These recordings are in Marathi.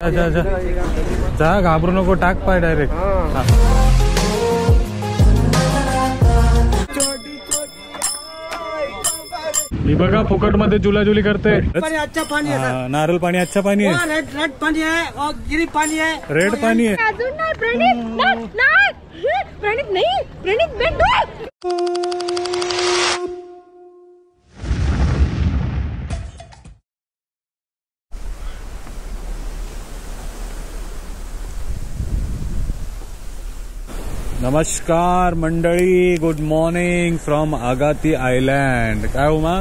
जा घाबरू नको, टाक पाय डायरेक्ट. मी बघा फुकट मध्ये जुलाजुली करते. अच्छा पाणी आहे, नारळ पाणी अच्छा पाणी आहे, रेड पाणी आहे और गिरी पाणी आहे, रेड पाणी आहे. अजून नाही प्रणित, प्रणित नाही, प्रणित बेंडू. नमस्कार मंडळी, गुड मॉर्निंग फ्रॉम आगाती आयलँड. काय उमा,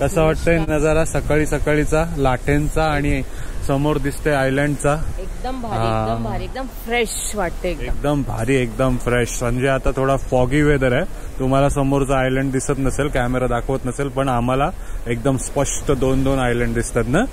कसं वाटतंय नजारा सकाळी सकाळीचा लाटेंचा आणि समोर दिसते आयलँडचा? एकदम भारी, एकदम भारी, एकदम फ्रेश वाटते, एकदम भारी, एकदम फ्रेश. म्हणजे आता थोडा फॉगी वेदर आहे, तुम्हाला समोरचा आयलँड दिसत नसेल, कॅमेरा दाखवत नसेल, पण आम्हाला एकदम स्पष्ट दोन दोन आयलँड दिसतात ना.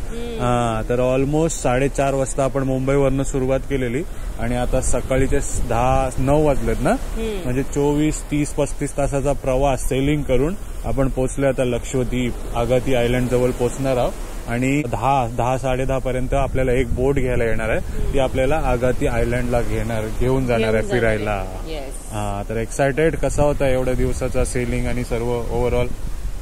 तर ऑलमोस्ट 4:30 वाजता आपण मुंबईवरनं सुरुवात केलेली आणि आता सकाळीचे 9 वाजलेत ना. म्हणजे 24, 30, 35 तासाचा प्रवास सेलिंग करून आपण पोहोचले आता लक्षद्वीप आगाती आयलँड जवळ पोहोचणार आहोत. आणि 10-10:30 पर्यंत आपल्याला एक बोट घ्यायला येणार आहे, ती आपल्याला आगाती आयलँडला घेऊन जाणार आहे फिरायला. तर एक्सायटेड. कसा होता एवढ्या दिवसाचा सेलिंग आणि सर्व ओव्हरऑल?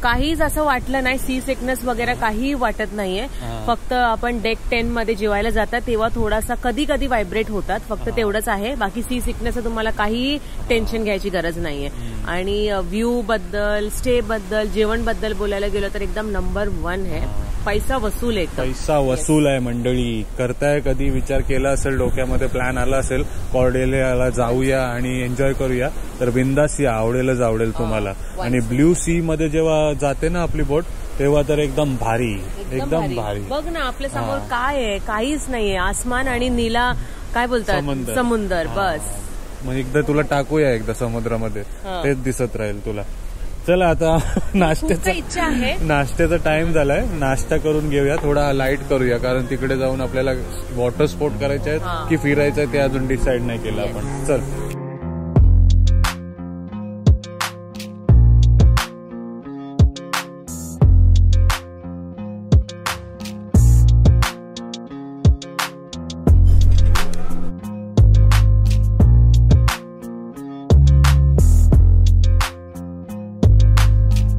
काहीच असं वाटलं नाही, सी सिकनेस वगैरे काही वाटत नाहीये. फक्त आपण डेक 10 मध्ये जेवायला जातात तेव्हा थोडासा कधी कधी व्हायब्रेट होतात, फक्त तेवढंच आहे. बाकी सी सिकनेस तुम्हाला काही टेन्शन घ्यायची गरज नाहीये. आणि व्ह्यू बद्दल, स्टे बद्दल, जेवण बद्दल बोलायला गेलो तर एकदम नंबर 1 आहे. पैसा वसूल आहे, पैसा वसूल आहे मंडळी. करताय कधी विचार केला असेल, डोक्यामध्ये प्लॅन आला असेल कॉर्डेलियाला जाऊया आणि एन्जॉय करूया, तर बिंदास या, आवडेल तुम्हाला. आणि ब्ल्यू सी मध्ये जेव्हा जाते ना आपली बोट तेव्हा तर एकदम भारी, एकदम भारी. बघ ना आपल्या समोर काय आहे, काहीच नाहीये, आसमान आणि नीला काय बोलतात, समुद्र. बस मग एकदा तुला टाकूया एकदा समुद्रामध्ये, तेच दिसत राहील तुला. चला आता नाश्त्याचा टाइम झालाय, नाश्ता करून घेऊया, थोडा लाईट करूया, कारण तिकडे जाऊन आपल्याला वॉटर स्पोर्ट करायचे आहेत की फिरायचं आहे ते अजून डिसाईड नाही केलं आपण. चल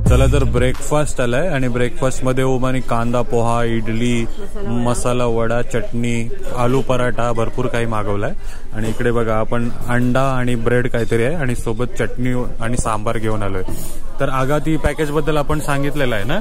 चला, तर ब्रेकफास्ट आलाय आणि ब्रेकफास्ट मध्ये ओमानी कांदा पोहा, इडली, मसाला वडा, चटणी, आलू पराठा, भरपूर काही मागवलाय. आणि इकडे बघा आपण अंडा आणि ब्रेड काहीतरी आहे आणि सोबत चटणी आणि सांबार घेऊन आलोय. तर आगाती पॅकेज बद्दल आपण सांगितलेलं आहे ना,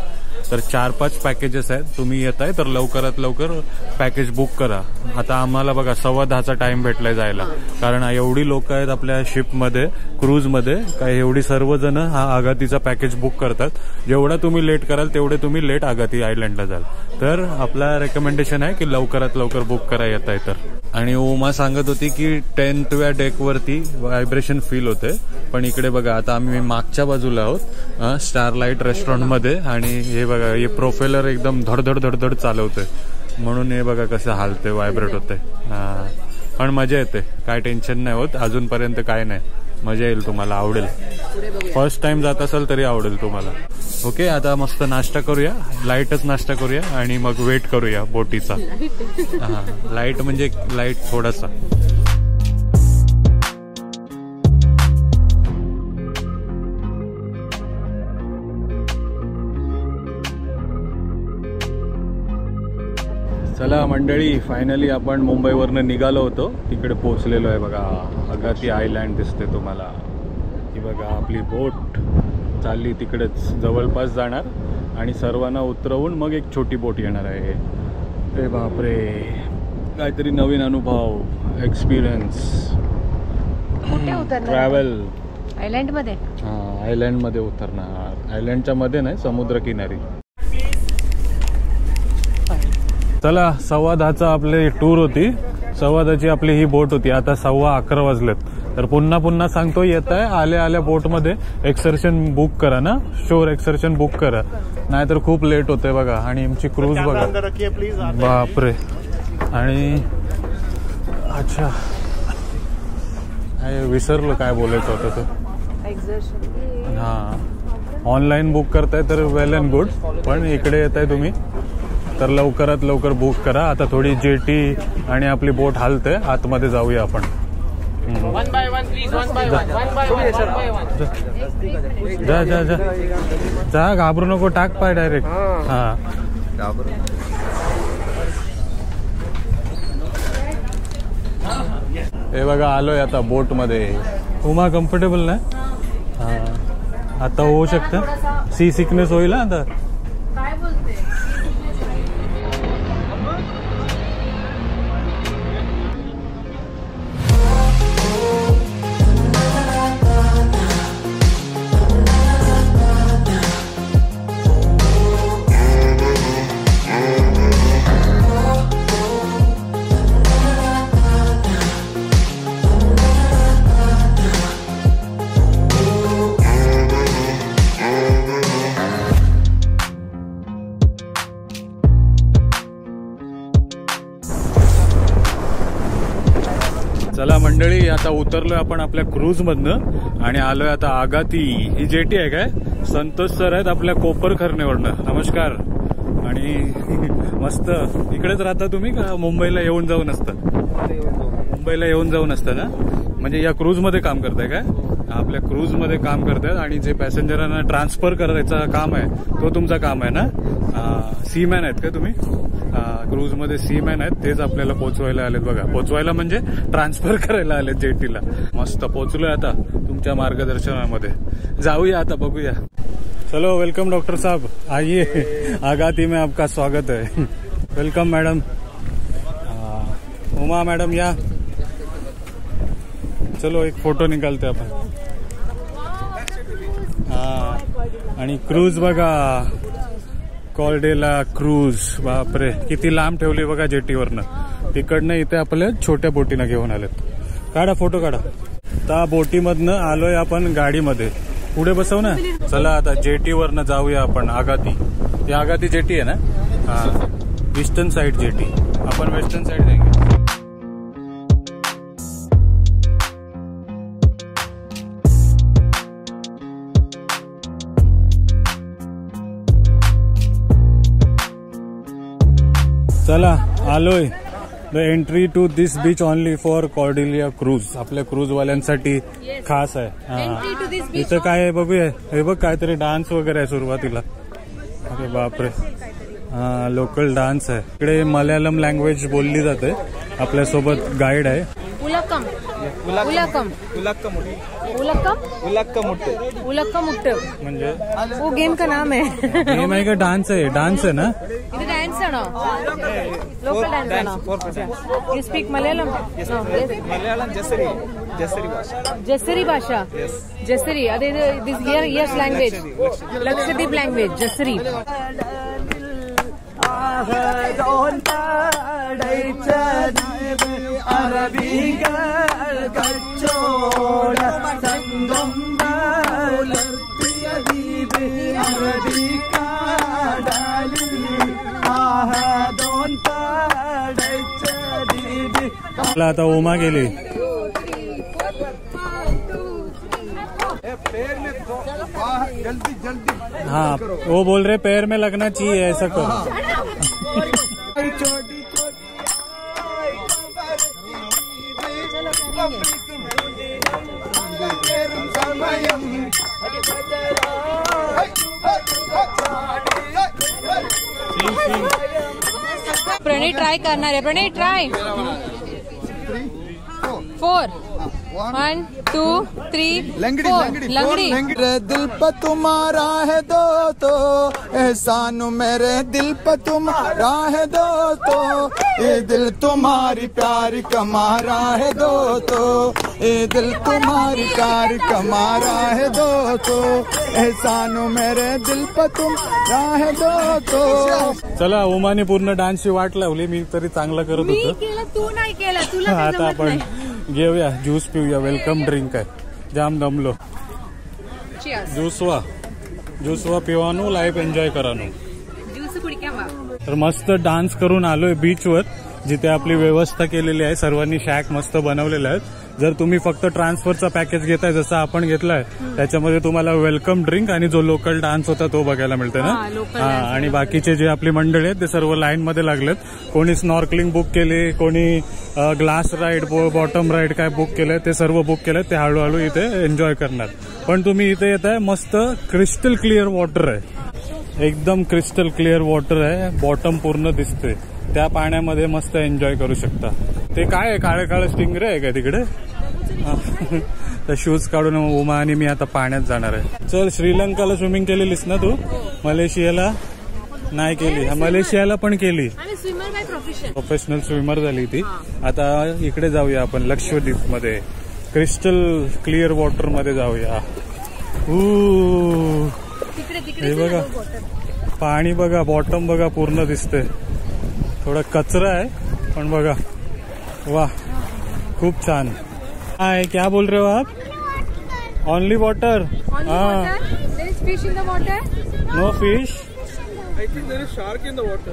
तर 4-5 पॅकेजेस आहेत. तुम्ही येताय तर लवकरात लवकर पॅकेज बुक करा. आता आम्हाला बघा 10:15चा टाइम भेटलाय जायला, कारण एवढी लोक आहेत आपल्या शिपमध्ये, क्रूजमध्ये, काय एवढी सर्वजण हा आगातीचा पॅकेज बुक करतात. जेवढा तुम्ही लेट कराल तेवढे तुम्ही लेट आगाती आयलँडला जाल. तर आपला रेकमेंडेशन आहे की लवकरात लवकर बुक करा येताय तर. आणि उमा सांगत होती की 10व्या डेकवरती व्हायब्रेशन फील होते, पण इकडे बघा आता आम्ही मागच्या बाजूला आहोत स्टारलाइट रेस्टॉरंटमध्ये, आणि हे बघा हे प्रोपेलर एकदम धडधड धडधड चालवते, म्हणून हे बघा कसं हालते, व्हायब्रेट होते. पण मजा येते, काय टेन्शन नाही होत अजूनपर्यंत, काय नाही, मजा येईल तुम्हाला, आवडेल. फर्स्ट टाइम जात असेल तरी आवडेल तुम्हाला. ओके, आता मस्त नाश्ता करूया, लाईटच नाश्ता करूया आणि मग वेट करूया बोटीचा. लाईट म्हणजे लाईट थोडासा. चला मंडळी, फायनली आपण मुंबईवरनं निघालो होतो, तिकडे पोहोचलेलो आहे. बघा आगाती आयलँड दिसते तुम्हाला. ही बघा आपली बोट चालली तिकडेच जवळपास जाणार आणि सर्वांना उतरवून मग एक छोटी बोट येणार आहे. ए बापरे, काहीतरी नवीन अनुभव, एक्सपिरियन्स, ट्रॅव्हल. आयलँडमध्ये? हां, आयलँडमध्ये उतरणार. आयलँडच्या मध्ये नाही, समुद्रकिनारी. चला, 10:15चा आपली टूर होती, 10:15ची आपली ही बोट होती. आता 11:15 वाजलेत. तर पुन्हा सांगतो, येत आहे आल्या बोटमध्ये एक्सर्शन बुक करा ना, शोर एक्सर्शन बुक करा, नाहीतर खूप लेट होते बघा. आणि आमची क्रूज बघा, बापरे. आणि अच्छा, विसरलो काय बोलायचं होतं ते. ऑनलाईन बुक करताय तर वेल अँड गुड, पण इकडे येत आहे तुम्ही तर लवकरात लवकर बुक करा. आता थोडी जेटी आणि आपली बोट हालते, आतमध्ये जाऊया आपण. One by one please, one by one, one by one, one by one. जा जा जा जा, घाबरू नको, टाक पाय डायरेक्ट. हा हे बघा आलोय आता बोट मध्ये. उमा कम्फर्टेबल ना? हा आता होऊ शकतं, सी सिकनेस होईल ना आता. काय बोलते? चला मंडळी, आता उतरलोय आपण आपल्या क्रूज मधनं आणि आलोय आता आगाती. ही जेटी आहे काय? संतोष सर आहेत आपल्या कोपरखरणेवरनं. नमस्कार. आणि मस्त. इकडेच राहता तुम्ही का मुंबईला येऊन जाऊन असता? मुंबईला येऊन जाऊन असता ना? म्हणजे या क्रूज मध्ये काम करताय काय? आपल्या क्रूज मध्ये काम करतायत आणि जे पॅसेंजरांना ट्रान्सफर करायचं काम आहे तो तुमचं काम आहे ना? सीमॅन आहेत का तुम्ही? क्रूज मध्ये सीमॅन आहेत, तेच आपल्याला पोचवायला आलेत बघा. पोचवायला म्हणजे ट्रान्सफर करायला आलेत जेटीला. मस्त पोचलोय आता तुमच्या मार्गदर्शनामध्ये. जाऊया आता, बघूया. चलो, वेलकम डॉक्टर साहब, आइए आगाती में आपका स्वागत है. Welcome madam. उमा मॅडम या. चलो एक फोटो निकालते आपण. हा आणि क्रूज बघा, कॉर्डेला क्रूज. बापरे किती लांब ठेवली बघा जेटीवरनं. तिकडनं इथे आपल्या छोट्या बोटीनं घेऊन आलेत. काढा फोटो काढा. त्या बोटीमधनं आलोय आपण गाडीमध्ये. पुढे बसव ना. चला आता जेटीवरनं जाऊया आपण आगाती. ही आगाती जेटी आहे ना? हा, ईस्टर्न साइड जेटी. आपण वेस्टर्न साइड जाएंगे. चला आलोय. The entry to this beach only for Cordelia cruise. आपल्या क्रूज वाल्यांसाठी खास आहे. हा इथं काय आहे बघूया. हे बघ काहीतरी डान्स वगैरे आहे सुरुवातीला. अरे बापरे. हा लोकल डान्स आहे. इकडे मल्याळम लँग्वेज बोलली जाते. आपल्यासोबत गाईड आहे. उलक्कम उलक्कम उलक्कम उलक्कम उलक्कम म्हणजे वो गेम का नाम है. गेम आहे का डान्स आहे? डान्स आहे ना? ಇದು ಡ್ಯಾನ್ಸ್ ಅಣ್ಣ, ಲೋಕಲ್ ಡ್ಯಾನ್ಸ್ ಅಣ್ಣ. You speak Malayalam? ಮಲಯಾಳಂ ಜಸರಿ, ಜಸರಿ ಭಾಷಾ. ಜಸರಿ ಭಾಷಾ. ಜಸರಿ ಅದೇ this here's language, Lakshadweep language Jeseri. आता उमा गेली. जल्दी जल्दी. हाँ वो बोल रहे पैर में लगना चाहिए, ऐसा करो. प्रणय ट्राय करणार आहे. प्रणय ट्राय. 4 1 2 3 लंगड़ी 4 लंगड़ी. मेरे दिल पर तुम्हारा है दोस्तों, एहसान मेरे दिल पर तुम्हारा है दोस्तों, ये दिल तुम्हारी प्यार कमा रहा है दोस्तों, ये दिल तुम्हारी प्यार कमा रहा है दोस्तों, एहसान मेरे दिल पर तुम्हारा है दोस्तों. चला उमाने पूर्ण डान्सची वाट लावली. मी तरी चांगला करत मी होतो. केलं, तू नाही केला. तुला ते आता जमत आपण नाही. घेऊया ज्यूस पिऊया. वेलकम ड्रिंक आहे. जाम दमलो. Cheers. ज्यूसवा पिवानो, लाईफ एन्जॉय करानो. ಜ್ಯೂಸ್ ಕುಡಿಕ್ಯಾವ. तर मस्त डान्स करून आलोय बीचवर. जिथे आपली व्यवस्था केलेली आहे. सर्वांनी शॅक मस्त बनवलेले आहेत. जर तुम्ही फक्त ट्रान्सफरचा पॅकेज घेताय जसं आपण घेतलाय त्याच्यामध्ये तुम्हाला वेलकम ड्रिंक आणि जो लोकल डान्स होता तो बघायला मिळतोय ना. आणि बाकीचे जे आपली मंडळी आहेत ते सर्व लाईन मध्ये लागलेत. कोणी स्नॉर्कलिंग बुक केली, कोणी ग्लास राईड, बॉटम राईड काय बुक केलंय ते सर्व बुक केलंय. ते हळूहळू इथे एन्जॉय करणार. पण तुम्ही इथे येत आहे, मस्त क्रिस्टल क्लिअर वॉटर आहे, एकदम क्रिस्टल क्लिअर वॉटर आहे. बॉटम पूर्ण दिसते, त्या पाण्यामध्ये मस्त एन्जॉय करू शकता. ते काय आहे, काळे काळे स्टिंगरे आहे का तिकडे? तर शूज काढून उमा आणि मी आता पाण्यात जाणार आहे. चल, श्रीलंकाला स्विमिंग केलेलीस ना तू? मलेशियाला नाही केली? मलेशियाला पण केली. प्रोफेशनल स्विमर झाली ती. आता इकडे जाऊया आपण लक्षद्वीप मध्ये, क्रिस्टल क्लिअर वॉटर मध्ये जाऊया. हे बघा पाणी, बघा बॉटम बघा पूर्ण दिसते. थोडा कचरा आहे पण बघा, वाह खूप छान. हाय, क्या बोल रहे हो आप? Only water? हाँ. No fish? I think there is shark in the water.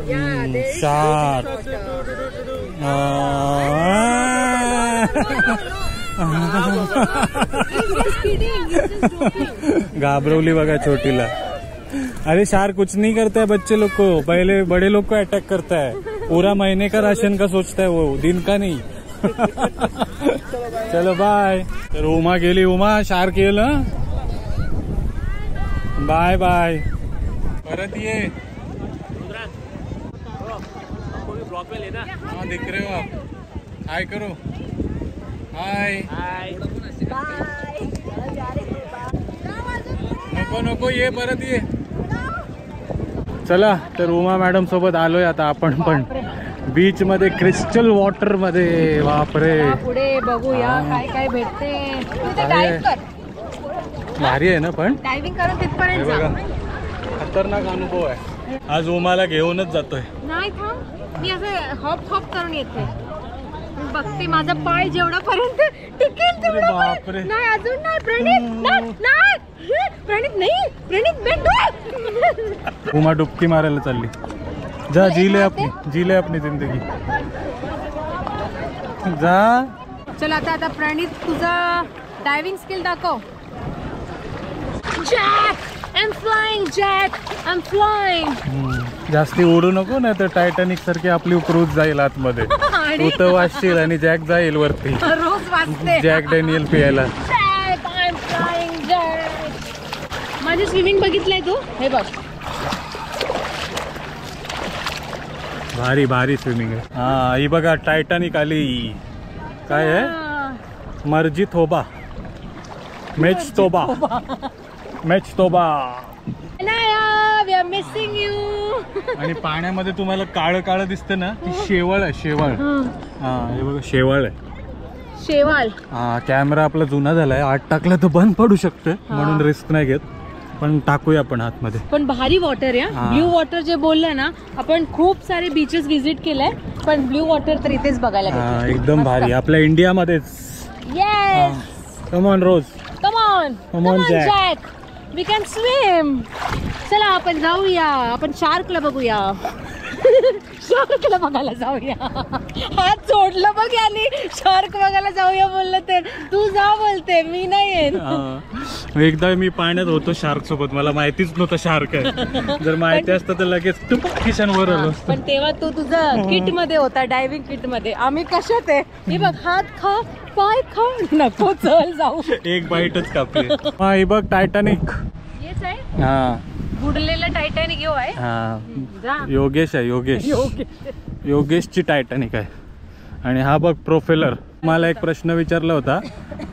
Shark. घाबरवली बघा छोटीला. अरे शार्क कुछ नहीं करता है बच्चे लोग को, पहले बड़े लोग को अटैक करता है. पूरा महीने का राशन का सोचता है वो, दिन का नहीं. चलो बाय. तर उमा गेली. उमा, शार्क येईल. Bye bye. परत ये. हाँ दिख रहे हो आप. हाय करो. हाय. नको नको, ये परत ये. चला, तर उमा मॅडम सोबत आलोय आता आपण पण बीच मध्ये, क्रिस्टल वॉटर मध्ये. बापरे, पुढे बघूया काय काय भेटते. भारी आहे ना, पण डायव्हिंग करून तिथपर्यंत बघा खतरनाक अनुभव आहे. आज उमाला घेऊनच जातोय. नाही थांब, मी असं हॉप हॉप करून येते. बघते माझा पाय जेवढापर्यंत टिकेल तेवढापर्यंत. नाही अजून नाही. प्रणित नाही, प्रणित नाही, प्रणित बेटू. उमा डुबकी मारायला चालली. जा, जी ले अपनी जिंदगी जा. चल आता प्रणित तुझा डायव्हिंग स्किल दाखव. Jack, I am flying. Jack, I am flying. जास्ती उडू नको, नाही तर टायटॅनिक सारखी आपली क्रूज जाईल आतमध्ये. तू तर वाचशील आणि जॅक जाईल वरती. रोज वाचते जॅक डॅनियल पियाला. Jack, I am flying. Jack, माझी स्विमिंग बघितलंय तू? हे बघ, भारी भारी स्विमिंग आहे. हा, ही बघा टायटॅनिक आली. काय आहे? मर्जी थोबा, मेच तोबा, मेच तोबा. We are missing you. आणि पाण्यामध्ये तुम्हाला काळं काळं दिसतं ना, ती शेवाळ आहे. शेवाळ. हा, हे बघा शेवाळ आहे. शेवाळ. हा, कॅमेरा आपला जुना झालाय, आत टाकला तर बंद पडू शकतं, म्हणून रिस्क नाही घेत. पण टाकूया आपण आतमध्ये. पण भारी वॉटर आहे. ब्ल्यू वॉटर जे बोललं ना, आपण खूप सारे बीचेस व्हिजिट केलंय, पण ब्ल्यू वॉटर तर इथेच बघायला भेटतं. एकदम भारी, आपल्या इंडियामध्येच. Yes, come on Rose, come on Jack, we can swim. चला आपण जाऊया, आपण शार्कला बघूया. शार्कला बघायला जाऊया. हात सोडलं बघ याने. शार्क बघायला जाऊया बोललं तर तू जा बोलते, मी नाही येत. एकदा मी पाण्यात होतो शार्क सोबत, मला माहितीच नव्हतं शार्क आहे. जर माहिती असतं तर लगेच किचनवर आलो. पण तेव्हा तू तुझं किट मध्ये होता, डायव्हिंग किट मध्ये. आम्ही कशात आहे? हे बघ, हात खा, पाय खा. नको, चल जाऊ. एक बाईटच कापली. हा, हे बघ टायटॅनिक. येस आहे. हा, बुडलेला टायटॅनिक येऊ आहे. हा, योगेश आहे. योगेशची टायटॅनिक आहे. आणि हा बघ प्रोपेलर. मला एक प्रश्न विचारला होता,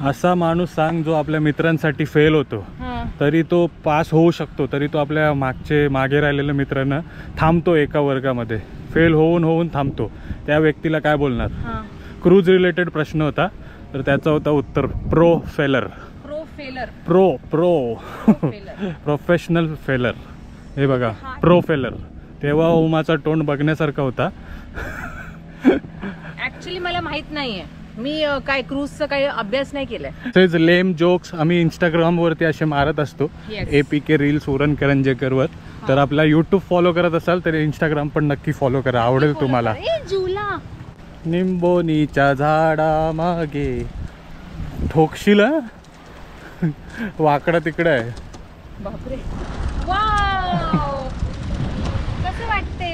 असा माणूस सांग जो आपल्या मित्रांसाठी फेल होतो तरी तो पास होऊ शकतो, तरी तो आपल्या मागे राहिलेल्या मित्रांना थांबतो एका वर्गामध्ये, फेल होऊन थांबतो, त्या व्यक्तीला काय बोलणार? क्रूज रिलेटेड प्रश्न होता, तर त्याचं होतं उत्तर प्रोफेलर. प्रोफेशनल फेलर. हे बघा प्रोफेलर. तेव्हा उमाचा तोंड बघण्यासारखा होता. ऍक्च्युली मला माहित नाहीये, मी काय क्रूजचा काही अभ्यास नाही केलाय. तेच लेम जोक्स आम्ही इंस्टाग्राम वरती असे मारत असतो. APK रील्स उरण करंजेकर वर. तर आपला YouTube फॉलो करत असाल तर इंस्टाग्राम पण नक्की फॉलो करा, आवडेल तुम्हाला. निंबोनीच्या झाडा मागे ठोकशील वाकडा तिकडे आहे. बापरे वाव कसं वाटते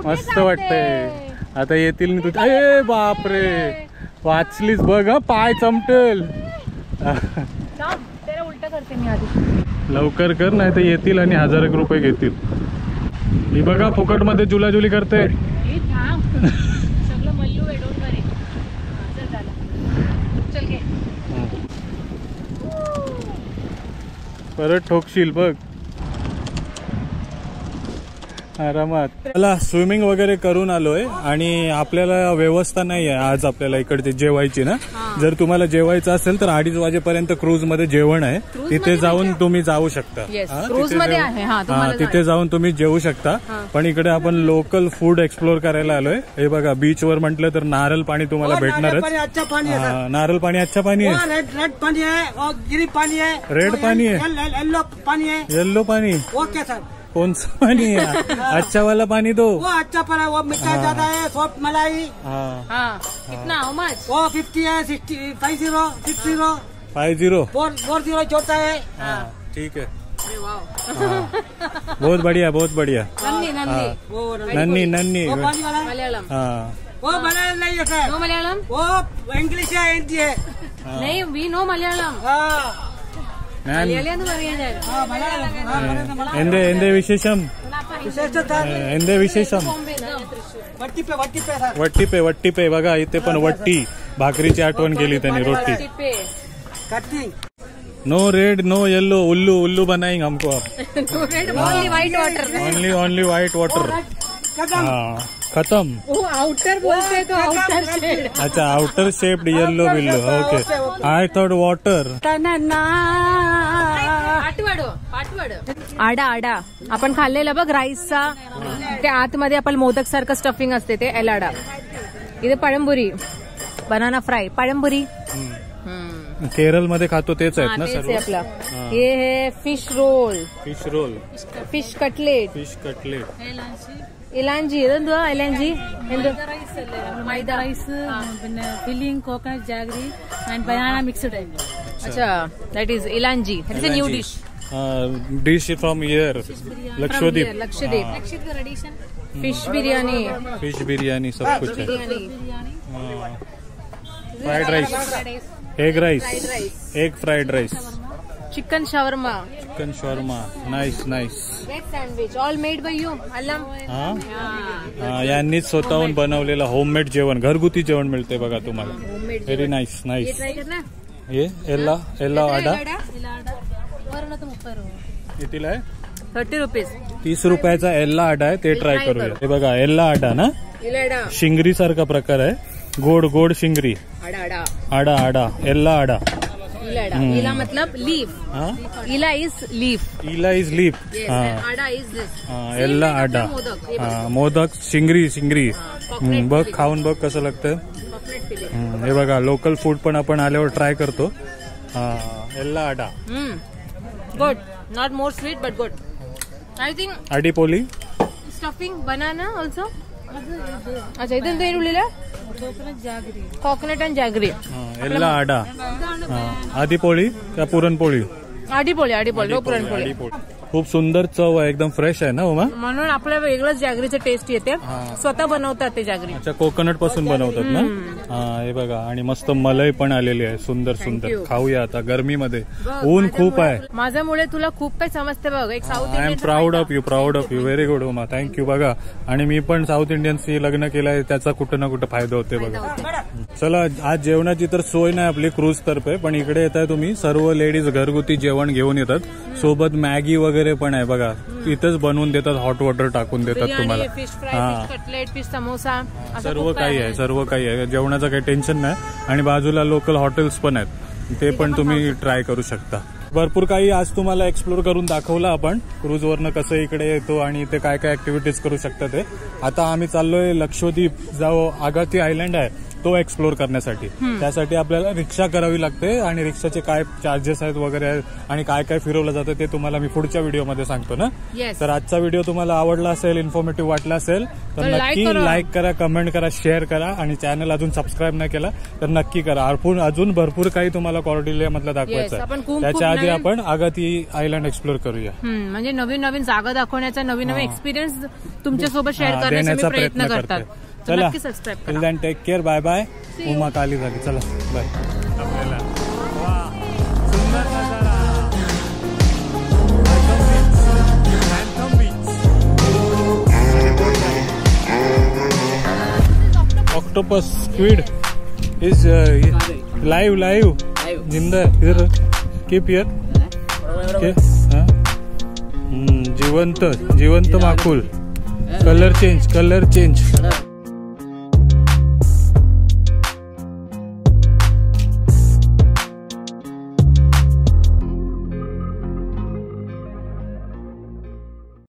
मस्त वाटते. आता येतील तू. ए बापरे वाचलीस बघ पाय चमटेल. त्याला उलट करते मी आधी. लवकर कर नाही तर येतील आणि 1000 रुपये घेतील. मी बघा फुकट मध्ये जुलाजुली करते. सगळं मल्लू आहे डोंट वरी. चल झालं चल घे. परत ठोकशील बघ आरामात. मला स्विमिंग वगैरे करून आलोय आणि आपल्याला व्यवस्था नाही आहे आज आपल्याला इकडे जेवायची ना. जर तुम्हाला जेवायचं असेल तर 2:30 वाजेपर्यंत क्रूज मध्ये जेवण आहे. तिथे जाऊन तुम्ही जाऊ शकता. तिथे जाऊन तुम्ही जेवू शकता. पण इकडे आपण लोकल फूड एक्सप्लोर करायला आलोय. हे बघा बीच वर म्हटलं तर नारळ पाणी तुम्हाला भेटणारच. नारळ पाणी अच्छा पाणी आहे. रेड पानी है और ग्रीन पानी है. रेड पानी है. येलो पानी है. येल्लो पानी ओके सर. कौन सा पानी है? अच्छा वाला पानी दो. वो अच्छा पानी वो मीठा ज्यादा है. सॉफ्ट मलाई. कितना हाउ मच? वो 50 है. 60 50 60 50 40 छोटा है. ठीक है. बहुत बढ़िया बहुत बढ़िया. नन्नी नन्नी वो पानी वाला मलयालम. वो मलयालम नहीं है सर. नो मलयालम. वो इंग्लिश है हिंदी है. नहीं वी नो मलयालम. എന്റെ വിശേഷം എന്റെ വിശേഷം वट्टीपे वट्टीपे बघा इथे पण वट्टी भाकरीची आठवण केली त्यांनी. Roti no red no yellow उल्लू उल्लू बनाएंगे हमको only white water. Only white water. हाँ खत्म. आउटर बोलते तो आउटर शेड. अच्छा आउटर शेप्ड येल्लो बिल्लो. Okay I thought water. आडा आडा आपण खाल्लेला बघ राईसचा. त्या आतमध्ये आपण मोदक सारखं स्टफिंग असते ते एलाडा. इथे पळंबुरी बनाना फ्राय पळंबुरी केरळ मध्ये खातो तेच आहेत ना सर्व. आपला हे है fish roll. Fish roll fish cutlet. Fish cutlet elanji ഇതെന്തുവാ ഇലാഞ്ചി? മൈദ റൈസ് പിന്നെ filling coconut jaggery and banana mixed. अच्छा that is ilanji. It's a new dish. Dish from here Lakshadweep. Lakshadweep tradition. Fish biryani. Fish biryani सब कुछ है. Fried rice. Egg rice. Egg fried rice. Chicken shawarma. Chicken shawarma. Nice nice. Veg sandwich all made by you. Allam. यांनीच स्वतःहून बनवलेलं होममेड जेवण घरगुती जेवण मिळते बघा तुम्हाला. Very nice nice. ये एल्ला एल्ला आडा कितीला आहे? 30 रुपीज. 30 रुपयाचा एल्ला आडा आहे. ते ट्राय करूया. हे बघा एल्ला आडा ना शिंगरी सारखा प्रकार आहे. गोड गोड शिंगरी. आडा आडा एल्ला आडा. इला मतलब leaf. Ila is leaf. Ila is leaf. Ada is this. Ela ada. Modak शिंगरी शिंगरी. बघ खाऊन बघ कसं लागतं. हे बघा लोकल फूड पण आपण आल्यावर ट्राय करतो. Ela ada. Good not more sweet but good. I think adipoli stuffing banana also. अच्छा इथून ते उरलेलं coconut and jaggery. Ela ada. Adipoli का पुरणपोळी? आडीपोळी आडीपोळी पुरणपोळी. खूप सुंदर चव आहे एकदम फ्रेश आहे ना उमा. म्हणून आपल्या वेगळंच जॅगरीचं टेस्ट येते. स्वतः बनवतात ते जॅगरी. अच्छा कोकोनट पासून बनवतात ना. हे बघा आणि मस्त मलई पण आलेली आहे. सुंदर सुंदर. खाऊया आता गरमीमध्ये. ऊन खूप आहे. माझ्यामुळे तुला खूप काही समजते बघ. एक south Indian. I am proud of you very good Uma. Thank you. बघा आणि मी पण साऊथ इंडियनशी लग्न केलंय त्याचा कुठं ना कुठं फायदा होते बघा. चला आज जेवणाची तर सोय नाही आपली क्रूज तर्फे पण इकडे येताय तुम्ही सर्व लेडीज घरगुती जेवण घेऊन येतात. सोबत मॅगी वगैरे पण आहे बघा. इथेच बनवून देतात. हॉट वॉटर टाकून देतात तुम्हाला. Fish fry fish cutlet fish samosa सर्व काही आहे. सर्व काही आहे. जेवणाचं काही टेन्शन नाही. आणि बाजूला लोकल हॉटेल्स पण आहेत. ते पण तुम्ही ट्राय करू शकता. भरपूर काही आज तुम्हाला एक्सप्लोर करून दाखवलं आपण. क्रूजवरनं कसं इकडे येतो आणि इथे काय काय ऍक्टिव्हिटीज करू शकता ते. आता आम्ही चाललोय लक्षद्वीप. जो आगाती आयलँड आहे तो एक्सप्लोर करण्यासाठी. त्यासाठी आपल्याला रिक्षा करावी लागते आणि रिक्षाचे काय चार्जेस आहेत वगैरे आणि काय काय फिरवलं जातं ते तुम्हाला मी पुढच्या व्हिडिओमध्ये सांगतो ना. तर आजचा व्हिडिओ तुम्हाला आवडला असेल, इन्फॉर्मेटिव्ह वाटला असेल तर नक्की लाईक करा, कमेंट करा, शेअर करा आणि चॅनल अजून सबस्क्राईब नाही केला तर नक्की करा. अजून भरपूर काही तुम्हाला कॉर्डिलिया मधलं दाखवायचं आहे. त्याच्या आधी आपण आगाती आयलँड एक्सप्लोर करूया. म्हणजे नवीन नवीन जागा दाखवण्याचा, नवीन नवीन एक्सपिरियन्स तुमच्यासोबत शेअर करण्याचा प्रयत्न करतात. चला, subscribe till then take care, bye bye. Uma काली झाली, चला बाय. आपल्याला सुंदर नजारा, ऑक्टोपस, स्क्विड इज लाइव जिंदा. इधर कीप हियर. जिवंत माकुल. Colour change